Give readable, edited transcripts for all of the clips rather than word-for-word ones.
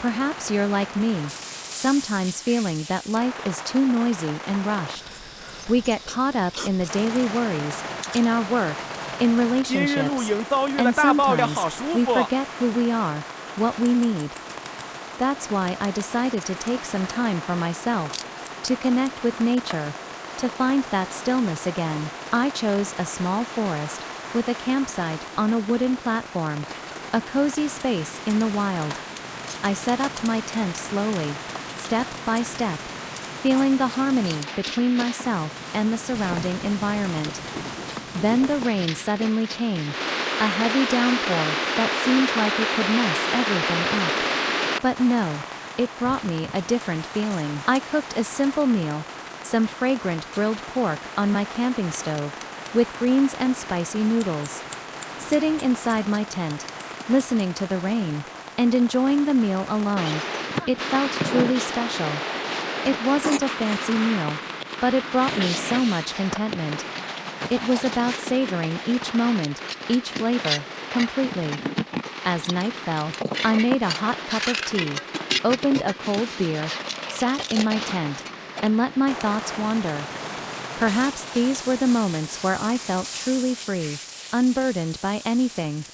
Perhaps you're like me, sometimes feeling that life is too noisy and rushed. We get caught up in the daily worries, in our work, in 今日露 relationships, 营遭遇了 and 大爆料， sometimes 好舒 we 服。 forget who we are, what we need. That's why I decided to take some time for myself, to connect with nature, to find that stillness again. I chose a small forest, with a campsite on a wooden platform, a cozy space in the wild. I set up my tent slowly, step by step, feeling the harmony between myself and the surrounding environment. Then the rain suddenly came, a heavy downpour that seemed like it could mess everything up. But no, it brought me a different feeling. I cooked a simple meal, some fragrant grilled pork on my camping stove, with greens and spicy noodles. Sitting inside my tent, listening to the rain, and enjoying the meal alone, it felt truly special. It wasn't a fancy meal, but it brought me so much contentment. It was about savoring each moment, each flavor, completely. As night fell, I made a hot cup of tea, opened a cold beer, sat in my tent, and let my thoughts wander. Perhaps these were the moments where I felt truly free, unburdened by anything.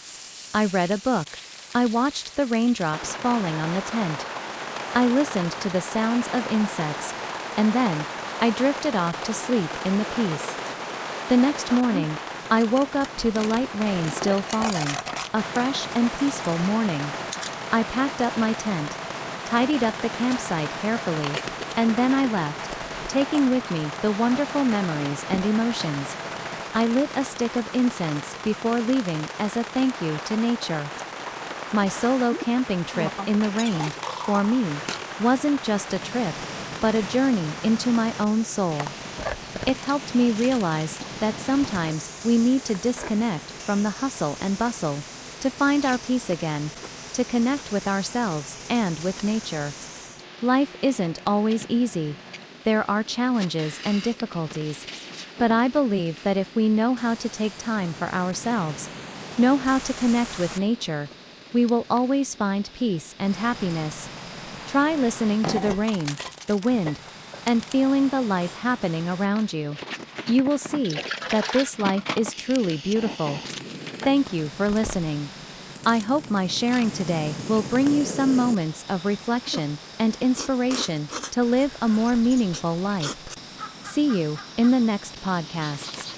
I read a book. I watched the raindrops falling on the tent. I listened to the sounds of insects, and then, I drifted off to sleep in the peace. The next morning, I woke up to the light rain still falling, a fresh and peaceful morning. I packed up my tent, tidied up the campsite carefully, and then I left, taking with me the wonderful memories and emotions. I lit a stick of incense before leaving as a thank you to nature. My solo camping trip in the rain, for me, wasn't just a trip, but a journey into my own soul. It helped me realize that sometimes we need to disconnect from the hustle and bustle, to find our peace again, to connect with ourselves and with nature. Life isn't always easy. There are challenges and difficulties. But I believe that if we know how to take time for ourselves, know how to connect with nature, we will always find peace and happiness. Try listening to the rain, the wind, and feeling the life happening around you. You will see that this life is truly beautiful. Thank you for listening. I hope my sharing today will bring you some moments of reflection and inspiration to live a more meaningful life. See you in the next podcasts.